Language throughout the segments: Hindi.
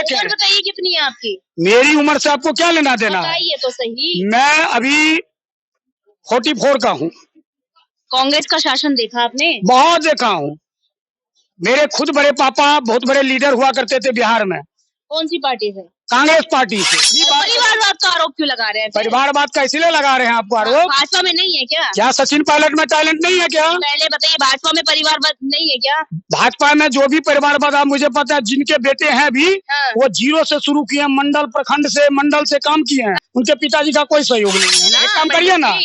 देखें। उम्र बताइए कितनी है आपकी? मेरी उम्र से आपको क्या लेना देना है? बताइए तो सही। मैं अभी 44 का हूँ। कांग्रेस का शासन देखा आपने? बहुत देखा हूँ। मेरे खुद बड़े पापा बहुत बड़े लीडर हुआ करते थे बिहार में। कौन सी पार्टी से? कांग्रेस पार्टी से। परिवारवाद का आरोप क्यों लगा रहे हैं? परिवारवाद का इसीलिए लगा रहे हैं आपको आरोप? भाजपा में नहीं है क्या? क्या सचिन पायलट में टैलेंट नहीं है क्या? पहले बताइए, भाजपा में परिवारवाद नहीं है क्या? भाजपा में जो भी परिवारवाद आप मुझे पता है, जिनके बेटे हैं भी वो जीरो से शुरू किए, मंडल प्रखंड से मंडल से काम किए हैं। उनके पिताजी का कोई सहयोग नहीं है। एक काम करिए ना,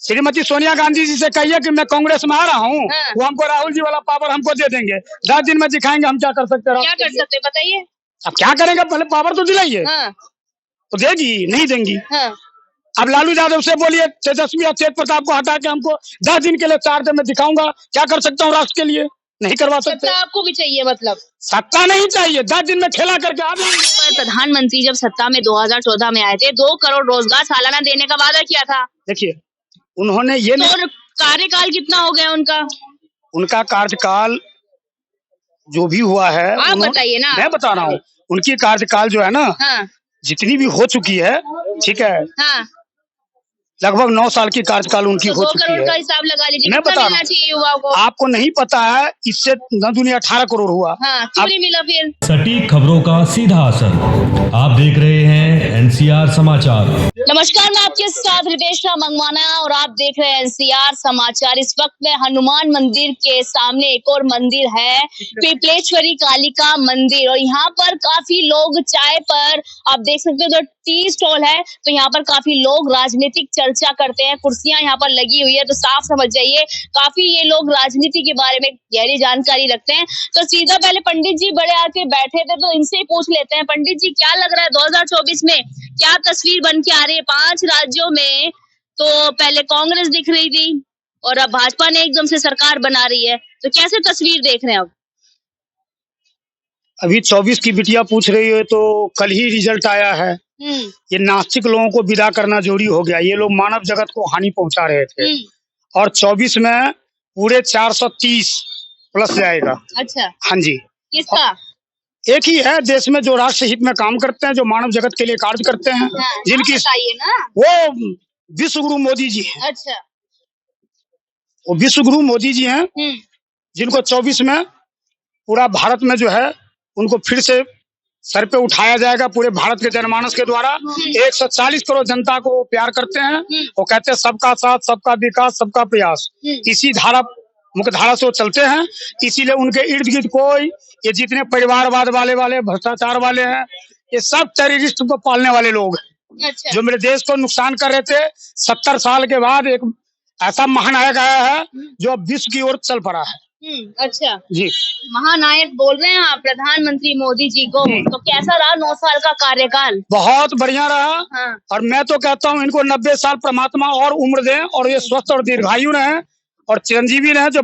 श्रीमती सोनिया गांधी जी से कहिए कि मैं कांग्रेस में आ रहा हूँ, वो हमको राहुल जी वाला पावर हमको दे देंगे। 10 दिन में दिखाएंगे हम क्या कर सकते हैं। क्या कर सकते बताइए? अब क्या करेंगे, पहले पावर तो दिलाइए। तो देगी नहीं देंगी। अब लालू यादव से बोलिए, तेजस्वी और तेज प्रताप को हटा के हमको 10 दिन के लिए 4 दिन में दिखाऊंगा क्या कर सकता हूँ राष्ट्र के लिए। नहीं करवा सकते। सत्ता आपको भी चाहिए मतलब? सत्ता नहीं चाहिए, 10 दिन में खेला करके आ जाएंगे। प्रधानमंत्री जब सत्ता में 2014 में आए थे, 2 करोड़ रोजगार सालाना देने का वादा किया था। देखिए उन्होंने ये तो कार्यकाल कितना हो गया उनका? उनका कार्यकाल जो भी हुआ है आप बताइए ना। मैं बता रहा हूँ, उनकी कार्यकाल जो है ना, जितनी भी हो चुकी है, ठीक है, लगभग 9 साल की कार्यकाल उनकी हो चुकी है। 2 करोड़ का हिसाब लगा लीजिए, मैं बता रहा चाहिए युवाओं को। आपको नहीं पता है, इससे न दुनिया 18 करोड़ हुआ। क्यों नहीं मिला फिर? सटीक खबरों का सीधा असर। आप देख रहे हैं एनसीआर समाचार। नमस्कार, मैं आपके साथ रितेश मंगवाना और आप देख रहे हैं एनसीआर समाचार। इस वक्त में हनुमान मंदिर के सामने एक और मंदिर है, पिपलेश्वरी कालिका मंदिर, और यहाँ पर काफी लोग चाय पर, आप देख सकते हो, तो टी स्टॉल है, तो यहाँ पर काफी लोग राजनीतिक चर्चा करते हैं। कुर्सियां यहाँ पर लगी हुई है, तो साफ समझ जाइए काफी ये लोग राजनीति के बारे में गहरी जानकारी रखते हैं। तो सीधा पहले पंडित जी बड़े आके बैठे थे, तो इनसे ही पूछ लेते हैं। पंडित जी, क्या लग रहा है 2024 में क्या तस्वीर बन के आ रही है? 5 राज्यों में तो पहले कांग्रेस दिख रही थी और अब भाजपा ने एकदम से सरकार बना रही है, तो कैसे तस्वीर देख रहे हैं अब? अभी 24 की बिटिया पूछ रही है, तो कल ही रिजल्ट आया है। ये नास्तिक लोगों को विदा करना जरूरी हो गया। ये लोग मानव जगत को हानि पहुंचा रहे थे, और 24 में पूरे 430 प्लस जाएगा। अच्छा, हाँ जी। किसका? एक ही है देश में जो राष्ट्र हित में काम करते हैं, जो मानव जगत के लिए कार्य करते हैं, जिनकी ना वो विश्व गुरु मोदी जी हैं। अच्छा, वो विश्व गुरु मोदी जी हैं, जिनको 24 में पूरा भारत में जो है उनको फिर से सर पे उठाया जाएगा। पूरे भारत के जनमानस के द्वारा 140 करोड़ जनता को प्यार करते हैं। वो कहते हैं सबका साथ, सबका विकास, सबका प्रयास। इसी धारा मुख्य धारा से वो चलते हैं। इसीलिए उनके इर्द गिर्द कोई ये जितने परिवारवाद वाले भ्रष्टाचार वाले हैं, ये सब टेररिस्ट को पालने वाले लोग हैं। अच्छा। जो मेरे देश को नुकसान कर रहे थे। 70 साल के बाद एक ऐसा महानायक आया है जो अब विश्व की ओर चल पड़ा है। अच्छा जी, महानायक बोल रहे हैं आप प्रधानमंत्री मोदी जी को। तो कैसा रहा 9 साल का कार्यकाल? बहुत बढ़िया रहा। और मैं तो कहता हूँ इनको 90 साल परमात्मा और उम्र दें, और ये स्वस्थ और दीर्घायु रहे और चिरंजीवी रहे। जो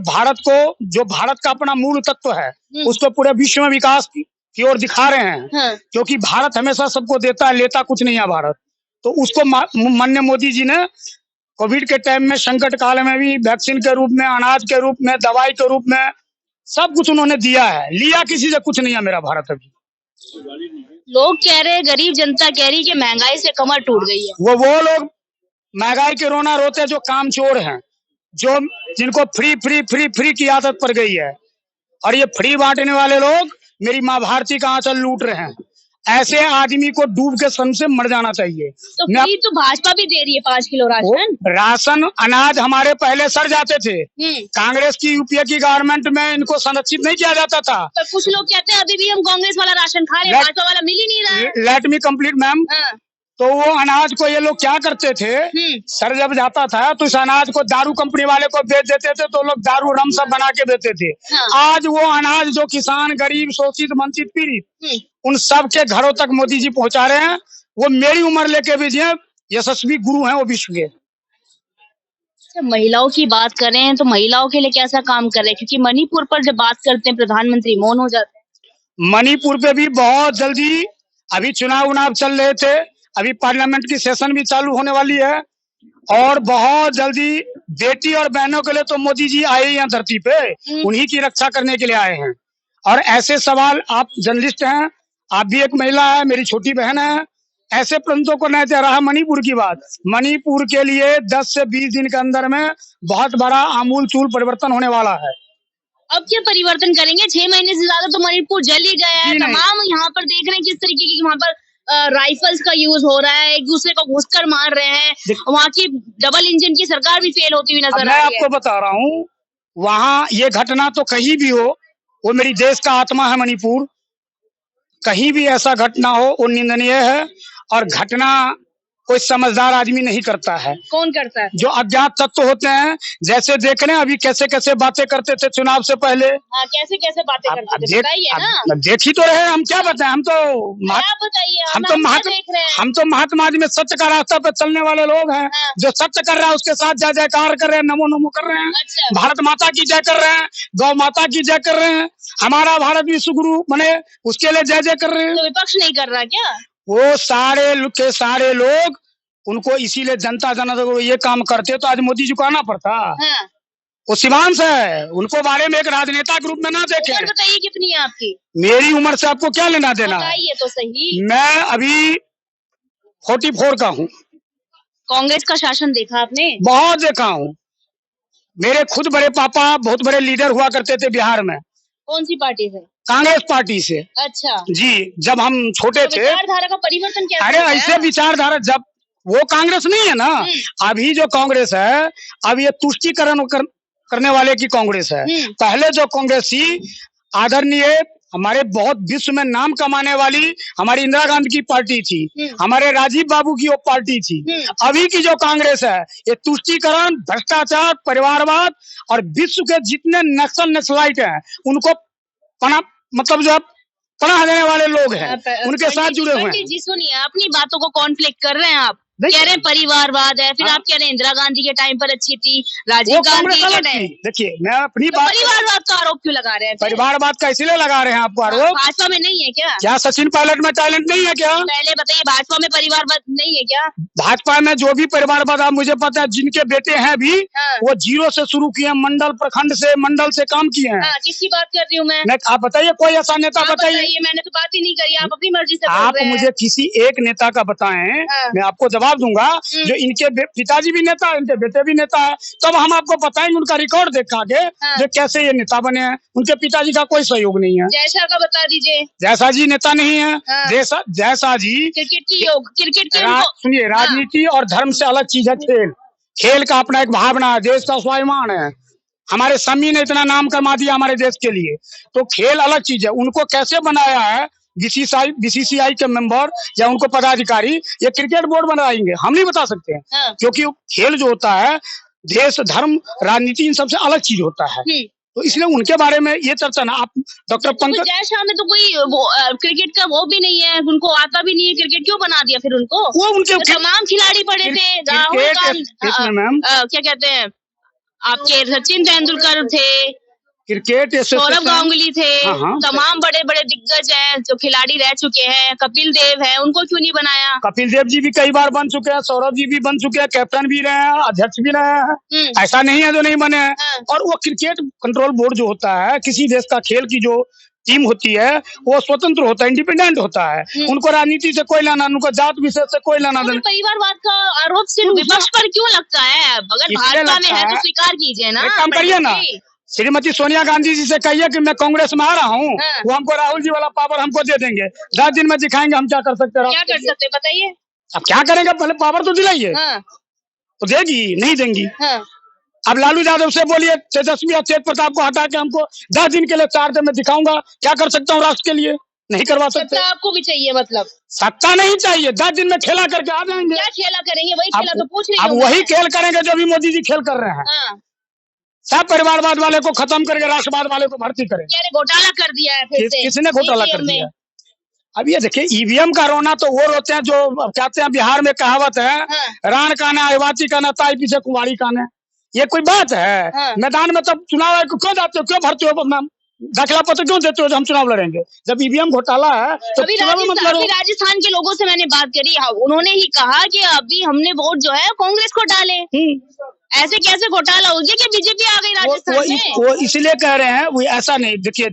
भारत का अपना मूल तत्व है, उसको पूरे विश्व में विकास की ओर दिखा रहे हैं। क्योंकि भारत हमेशा सबको देता है, लेता कुछ नहीं है भारत। तो उसको माननीय मोदी जी ने कोविड के टाइम में, संकट काल में भी वैक्सीन के रूप में, अनाज के रूप में, दवाई के रूप में सब कुछ उन्होंने दिया है। लिया किसी से कुछ नहीं है मेरा भारत अभी। लोग कह रहे हैं, गरीब जनता कह रही है कि महंगाई से कमर टूट गई है। वो लोग महंगाई के रोना रोते हैं जो कामचोर हैं, जो जिनको फ्री की आदत पड़ गई है। और ये फ्री बांटने वाले लोग मेरी माँ भारती का आंचल लूट रहे हैं। ऐसे आदमी को डूब के सन से मर जाना चाहिए। तो फ्री तो भाजपा भी दे रही है 5 किलो राशन अनाज हमारे पहले सड़ जाते थे। कांग्रेस की यूपीए की गवर्नमेंट में इनको संरक्षित नहीं किया जाता था। तो कुछ लोग कहते हैं अभी भी हम कांग्रेस वाला राशन खा रहे हैं, भाजपा वाला मिल ही नहीं रहा है। Let me complete ma'am. तो वो अनाज को ये लोग क्या करते थे, सर जब जाता था तो इस अनाज को दारू कंपनी वाले को बेच देते थे, तो लोग दारू रम सब बना के बेचते थे। आज वो अनाज जो किसान, गरीब, शोषित, वंचित, पीड़ित, उन सब के घरों तक मोदी जी पहुंचा रहे हैं। वो मेरी उम्र लेके भी यशस्वी गुरु हैं वो विश्व के। महिलाओं की बात करें तो महिलाओं के लिए कैसा काम कर रहे हैं? क्योंकि मणिपुर पर जब बात करते हैं प्रधानमंत्री मौन हो जाते हैं। मणिपुर पे भी बहुत जल्दी, अभी चुनाव चल रहे थे, अभी पार्लियामेंट की सेशन भी चालू होने वाली है, और बहुत जल्दी बेटी और बहनों के लिए तो मोदी जी आए हैं धरती पे, उन्हीं की रक्षा करने के लिए आए हैं। और ऐसे सवाल, आप जर्नलिस्ट हैं, आप भी एक महिला है, मेरी छोटी बहन है, ऐसे प्रंतों को नहीं चाह रहा। मणिपुर की बात, मणिपुर के लिए 10 से 20 दिन के अंदर में बहुत बड़ा आमूल चूल परिवर्तन होने वाला है। अब क्या परिवर्तन करेंगे? 6 महीने से ज्यादा तो मणिपुर जल ही गया है। तमाम यहाँ पर देख रहे हैं किस तरीके की वहाँ पर राइफल्स का यूज हो रहा है, एक दूसरे को घुसकर मार रहे हैं। वहाँ की डबल इंजन की सरकार भी फेल होती हुई नजर आ रही है। मैं आपको बता रहा हूँ, वहाँ ये घटना तो कहीं भी हो, वो मेरी देश का आत्मा है मणिपुर। कहीं भी ऐसा घटना हो वो निंदनीय है, और घटना कोई समझदार आदमी नहीं करता है। कौन करता है? जो अज्ञात तत्व होते हैं, जैसे देख रहे हैं अभी कैसे कैसे बातें करते थे चुनाव से पहले। हाँ, कैसे कैसे बातें करते थे बताइए ना। देख ही तो रहे, हम क्या बताएं। हम तो बताइए, हम तो महात्मा जी में सत्य का रास्ता पे चलने वाले लोग हैं। हाँ। जो सत्य कर रहा है उसके साथ जय जयकार कर रहे हैं, नमो नमो कर रहे हैं। अच्छा। भारत माता की जय कर रहे हैं, गौ माता की जय कर रहे हैं, हमारा भारत विश्व गुरु बने उसके लिए जय जय कर रहे हैं। तो विपक्ष नहीं कर रहा क्या? वो सारे लोग, उनको इसीलिए जनता जनार्दन ये काम करते तो आज मोदी जी को आना पड़ता। हाँ। वो शिवांश है, उनको बारे में एक राजनेता के रूप में ना देखें। उम्र बताइए कितनी है आपकी? मेरी उम्र से आपको क्या लेना देना है? बताइए तो सही। मैं अभी 44 का हूँ। कांग्रेस का शासन देखा आपने? बहुत देखा हूँ। मेरे खुद बड़े पापा बहुत बड़े लीडर हुआ करते थे बिहार में। कौन सी पार्टी से? कांग्रेस पार्टी से। अच्छा जी, जब हम छोटे थे। विचारधारा का परिवर्तन कैसे? अरे ऐसे विचारधारा, जब वो कांग्रेस नहीं है ना, अभी जो कांग्रेस है, अब ये तुष्टीकरण करने वाले की कांग्रेस है। पहले जो कांग्रेस थी, आदरणीय हमारे बहुत विश्व में नाम कमाने वाली हमारी इंदिरा गांधी की पार्टी थी, हमारे राजीव बाबू की वो पार्टी थी। अभी की जो कांग्रेस है, ये तुष्टीकरण, भ्रष्टाचार, परिवारवाद और विश्व के जितने नक्सलाइट हैं उनको मतलब जो पनाह देने वाले लोग हैं, उनके साथ जुड़े हुए हैं। जी सुनिए, अपनी बातों को कॉन्फ्लिक्ट कर रहे हैं आप। कह रहे हैं परिवारवाद है, फिर आप कह रहे हैं इंदिरा गांधी के टाइम पर अच्छी थी, राजीव गांधी के टाइम। देखिए, मैं अपनी तो परिवारवाद का आरोप क्यों लगा रहे हैं? परिवारवाद का इसलिए लगा रहे हैं आपको आरोप? भाजपा में नहीं है क्या? क्या सचिन पायलट में टैलेंट नहीं है क्या? पहले बताइए, भाजपा में परिवारवाद नहीं है क्या? भाजपा में जो भी परिवारवाद, आप मुझे पता है, जिनके बेटे हैं भी, वो 0 से शुरू किए, मंडल प्रखंड से, मंडल से काम किए हैं। किसकी बात कर रही हूँ मैं? आप बताइए, कोई ऐसा नेता बताइए। मैंने तो बात ही नहीं करी, आप अपनी मर्जी से आप मुझे किसी एक नेता का बताएं, मैं आपको जवाब दूंगा। जो इनके पिताजी भी नेता है, इनके बेटे भी नेता है, तब हम आपको बताएंगे उनका रिकॉर्ड देख आगे जो कैसे ये नेता बने हैं। उनके पिताजी का कोई सहयोग नहीं है। जैसा का बता दीजिए। जैसा जी नेता नहीं है। जैसा जी क्रिकेट सुनिए, राजनीति और धर्म से अलग चीज है। खेल का अपना एक भावना है, देश का स्वाभिमान है। हमारे समी ने इतना नाम कमा दिया हमारे देश के लिए, तो खेल अलग चीज है। उनको कैसे बनाया है बीसीसीआई के मेंबर या उनको पदाधिकारी, ये क्रिकेट बोर्ड बनाएंगे, हम नहीं बता सकते हैं। क्योंकि खेल जो होता है, देश, धर्म, राजनीति, इन सबसे अलग चीज होता है। तो इसलिए उनके बारे में ये चर्चा ना। आप डॉक्टर पंकज जयशाह में तो कोई क्रिकेट का वो भी नहीं है, उनको आता भी नहीं है क्रिकेट, क्यों बना दिया फिर उनको? वो उनके तमाम खिलाड़ी पड़े थे, राहुल गांधी, मैम क्या कहते हैं आपके, सचिन तेंदुलकर थे, क्रिकेट, सौरभ गांगुली थे, तमाम बड़े बड़े दिग्गज हैं जो खिलाड़ी रह चुके हैं। कपिल देव है, उनको क्यों नहीं बनाया? कपिल देव जी भी कई बार बन चुके हैं, सौरभ जी भी बन चुके हैं, कैप्टन भी रहे हैं, अध्यक्ष भी रहे हैं। ऐसा नहीं है जो नहीं बने हैं। और वो क्रिकेट कंट्रोल बोर्ड जो होता है, किसी देश का खेल की जो टीम होती है, वो स्वतंत्र होता है, इंडिपेंडेंट होता है। उनको राजनीति से कोई लेना, उनको जात विशेष से कोई लेना देना। परिवारवाद का आरोप सिर्फ विपक्ष पर क्यों लगता है? अगर भाजपा में है तो स्वीकार कीजिए ना। काम करिए ना, श्रीमती सोनिया गांधी जी से कहिए कि मैं कांग्रेस में आ रहा हूँ, वो हमको राहुल जी वाला पावर हमको दे देंगे, 10 दिन में दिखाएंगे हम क्या कर सकते हैं। क्या कर सकते बताइए? अब क्या करेंगे, पहले पावर तो दिलाइए। तो देगी नहीं देंगी। अब लालू यादव से बोलिए, तेजस्वी और तेज प्रताप को हटा के हमको 10 दिन के लिए 4 दिन में दिखाऊंगा, क्या कर सकता हूँ राष्ट्र के लिए? नहीं करवा सकते। सत्ता आपको भी चाहिए? मतलब सत्ता नहीं चाहिए, 10 दिन में खेला करके आ जाएंगे। क्या खेला करेंगे? वही खेला तो पूछ रही हूं। अब वही खेल करेंगे जो भी मोदी जी खेल कर रहे हैं। सब परिवारवाद वाले को खत्म करके राष्ट्रवाद वाले को भर्ती करें। घोटाला कर दिया है फिर से। किसने घोटाला कर दिया? अब ये देखिए, ईवीएम का रोना तो वो रोते हैं जो कहते हैं, बिहार में कहावत है, रान काना अहिवाती काना ताई पीछे कुंवारी काने। ये कोई बात है? मैदान में तब चुनाव है, क्यों जाते हो, क्यों भरते हो, दाखिला पत्र क्यों देते हो जब हम चुनाव लड़ेंगे? जब ईवीएम घोटाला है तो राजस्थान के लोगों से मैंने बात करी, उन्होंने ही कहा कि अभी हमने वोट जो है कांग्रेस को डाले। ऐसे कैसे घोटाला हो गया कि बीजेपी आ गई राजस्थान में? वो इसलिए कह रहे हैं, वो ऐसा नहीं। देखिए,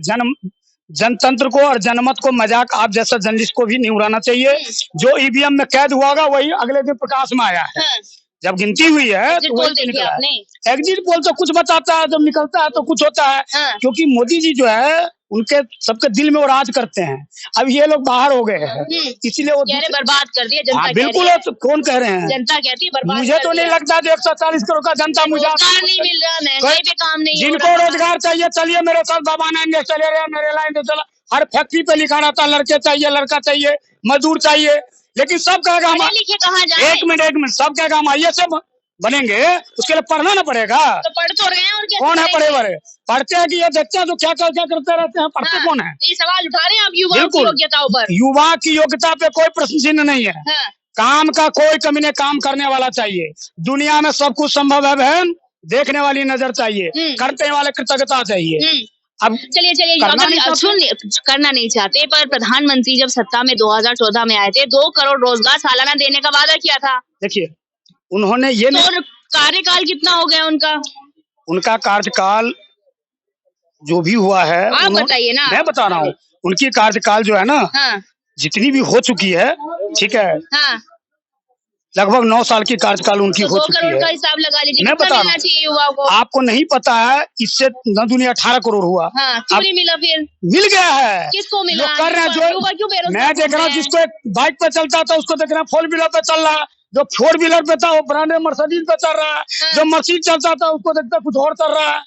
जनतंत्र को और जनमत को मजाक आप जैसा जर्नलिस्ट को भी नहीं उड़ाना चाहिए। जो ईवीएम में कैद हुआ होगा वही अगले दिन प्रकाश में आया है। जब गिनती हुई है तो वही निकला है। एग्जिट पोल तो कुछ बताता है, जब निकलता है तो कुछ होता है। क्योंकि मोदी जी जो है उनके सबके दिल में वो राज करते हैं। अब ये लोग बाहर हो गए हैं, इसीलिए वो बर्बाद कर दिया जनता। बिल्कुल, तो कौन कह रहे हैं? जनता कहती है बर्बाद। मुझे तो नहीं लगता जो 140 करोड़ का जनता मुझे नहीं मिल रहा, महंगाई पे काम नहीं। जिनको रोजगार चाहिए चलिए मेरे साथ दबाना इंडेक्स चले रहे, मेरे लाइन तो चला। हर फैक्ट्री पे लिखा रहता लड़के चाहिए, लड़का चाहिए, मजदूर चाहिए, लेकिन सब कहेगा हम। एक मिनट, सब कहेगा हम आइए सब बनेंगे, उसके लिए पढ़ना ना पड़ेगा। तो पढ़ तो रहे हैं और क्या कौन है पढ़े बड़े? पढ़ते हैं कि ये देखते हैं तो क्या करते रहते हैं, पढ़ते कौन है? ये सवाल उठा रहे हैं आप युवा की योग्यता पर। युवा की योग्यता पे कोई प्रश्न चिन्ह नहीं है। काम का कोई कमी नहीं, काम करने वाला चाहिए। दुनिया में सब कुछ संभव है बहन, देखने वाली नजर चाहिए, करने वाले कृतज्ञता चाहिए। अब चलिए करना नहीं चाहते, पर प्रधानमंत्री जब सत्ता में 2014 में आए थे 2 करोड़ रोजगार सालाना देने का वादा किया था। देखिए उन्होंने ये तो कार्यकाल कितना हो गया उनका कार्यकाल जो भी हुआ है आप बताइए ना। मैं बता रहा हूँ उनकी कार्यकाल जो है ना, जितनी भी हो चुकी है, ठीक है, लगभग 9 साल की कार्यकाल उनकी हो चुकी है। 2 करोड़ का हिसाब लगा लीजिए, मैं बता रहा चाहिए युवाओं को। आपको नहीं पता है, इससे न दुनिया 18 करोड़ हुआ। क्यों नहीं मिला? फिर मिल गया है। किसको मिला? जो कर रहे हैं, जो मैं देख रहा हूँ, जिसको एक बाइक पे चलता था उसको देख रहा हूँ 4 व्हीलर पे चल रहा है, जो 4 व्हीलर पे था वो ब्रांडेड मर्सिडीज पे चल रहा है, जो मर्सिडीज चलता था उसको देखता कुछ और चल रहा है।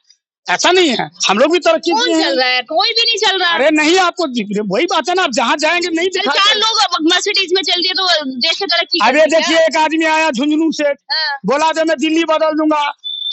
ऐसा नहीं है, हम लोग भी तरक्की चल रहा है, कोई भी नहीं चल रहा। अरे नहीं, आपको वही बात है ना, आप जहाँ जाएंगे नहीं दिखा। 4 लोग मर्सिडीज में चलती है तो देश की तरक्की। अरे देखिए एक आदमी आया झुंझुनू से, बोला जब मैं दिल्ली बदल दूंगा।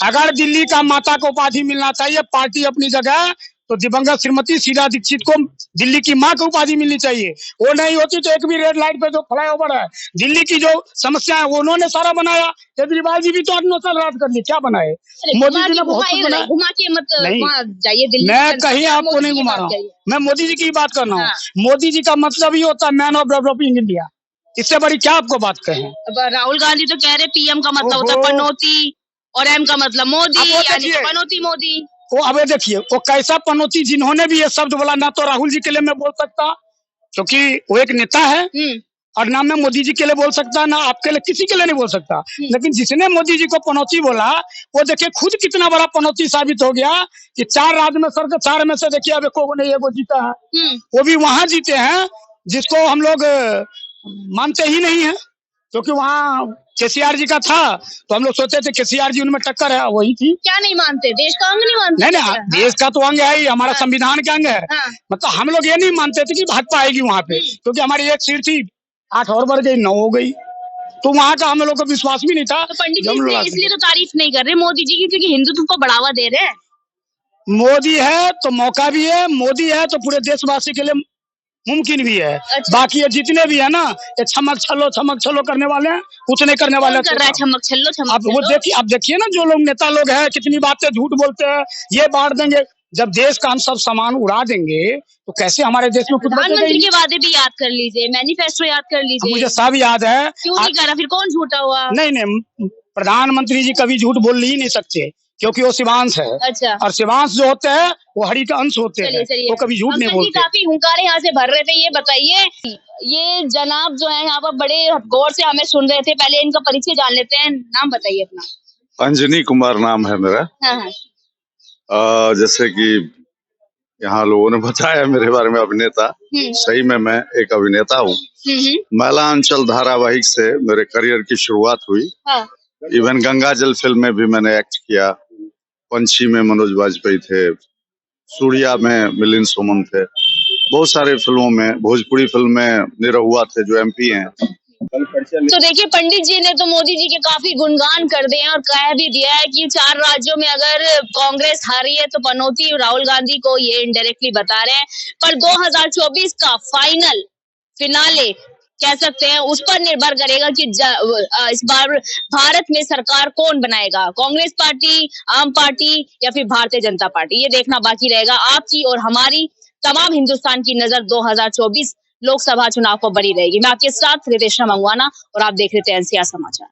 अगर दिल्ली का माता को उपाधि मिलना चाहिए, पार्टी अपनी जगह, तो दिवंगत श्रीमती शीला दीक्षित को दिल्ली की माँ को उपाधि मिलनी चाहिए। वो नहीं होती तो एक भी रेड लाइट पे जो फ्लाईओवर है, दिल्ली की जो समस्या है वो उन्होंने सारा बनाया। केजरीवाल जी भी तो 8-9 साल राज कर ली, क्या बनाए? मोदी जी ने बहुत कुछ बनाया। घुमा के मत जाइए दिल्ली। मैं कहीं आपको नहीं घुमा रहा हूँ, मैं मोदी जी की बात कर रहा हूँ। मोदी जी का मतलब ही होता है मैन ऑफ डेवलपिंग इंडिया। इससे बड़ी क्या आपको बात कहें? राहुल गांधी तो कह रहे पीएम का मतलब होता है पनौती, और एम का मतलब मोदी, यानी पनौती मोदी। वो अब देखिए वो कैसा पनौती, जिन्होंने भी ये शब्द बोला, ना तो राहुल जी के लिए मैं बोल सकता क्योंकि वो एक नेता है, और ना मैं मोदी जी के लिए बोल सकता, ना आपके लिए, किसी के लिए नहीं बोल सकता। लेकिन जिसने मोदी जी को पनौती बोला वो देखिए खुद कितना बड़ा पनौती साबित हो गया कि 4 राज्य में सर 4 में से देखिए अब एको नहीं एगो जीता है। वो भी वहां जीते हैं जिसको हम लोग मानते ही नहीं है, क्योंकि वहाँ केसीआर जी का था तो हम लोग सोचते थे केसीआर जी उनमें टक्कर है, वही थी। क्या नहीं मानते? देश का अंग नहीं मानते? नहीं, देश का तो अंग है ही, हमारा संविधान का अंग है। मतलब हम लोग ये नहीं मानते थे कि भाजपा आएगी वहाँ पे, क्योंकि हमारी एक सीट थी, 8 और बढ़ गई, 9 हो गई, तो वहाँ का हम लोग को विश्वास भी नहीं था। तो पंडित जी इसलिए तो तारीफ नहीं कर रहे मोदी जी की, क्योंकि हिंदुत्व को बढ़ावा दे रहे हैं। मोदी है तो मौका भी है, मोदी है तो पूरे देशवासी के लिए मुमकिन भी है। अच्छा। बाकी ये जितने भी है ना, ये छमक छलो करने वाले हैं, कुछ नहीं करने वाले। कर रहा है छमक छल्लो। अब वो देखिए, अब देखिए ना जो लोग नेता लोग हैं कितनी बातें झूठ बोलते हैं, ये बांट देंगे। जब देश का हम सब सामान उड़ा देंगे तो कैसे हमारे देश में कुछ बचेगा? प्रधानमंत्री के वादे भी याद कर लीजिए, मैनिफेस्टो याद कर लीजिए। मुझे सब याद है। क्यों नहीं करा? फिर कौन झूठा हुआ? नहीं, प्रधानमंत्री जी कभी झूठ बोल ही नहीं सकते, क्योंकि वो शिवांश है। अच्छा। और शिवांश जो होते हैं वो हरि का अंश होते हैं, वो कभी झूठ नहीं बोलते। काफी हुंकारे यहाँ से भर रहे थे, ये बताइए, ये जनाब जो है यहाँ पर बड़े गौर से हमें सुन रहे थे, पहले इनका परिचय जान लेते हैं। नाम बताइए अपना। अंजनी कुमार नाम है मेरा। जैसे कि यहाँ लोगों ने बताया मेरे बारे में अभिनेता, सही में मैं एक अभिनेता हूँ। महिलांचल धारावाहिक से मेरे करियर की शुरुआत हुई। इवन गंगा जल फिल्म में भी मैंने एक्ट किया, पंछी में मनोज वाजपेयी थे, सूर्या में मिलिंद सोमन थे, बहुत सारे फिल्मों में, भोजपुरी फिल्म में निरहुआ थे जो एमपी हैं। तो देखिए पंडित जी ने तो मोदी जी के काफी गुणगान कर दिए और कह भी दिया है कि 4 राज्यों में अगर कांग्रेस हारी है तो पनौती राहुल गांधी को ये इनडायरेक्टली बता रहे हैं। पर 2024 का फाइनल फिनाले कह सकते हैं, उस पर निर्भर करेगा कि इस बार भारत में सरकार कौन बनाएगा, कांग्रेस पार्टी, आम पार्टी या फिर भारतीय जनता पार्टी। ये देखना बाकी रहेगा। आपकी और हमारी तमाम हिंदुस्तान की नजर 2024 लोकसभा चुनाव को बड़ी रहेगी। मैं आपके साथ रितेश मंगवाना और आप देख रहे थे एनसीआर समाचार।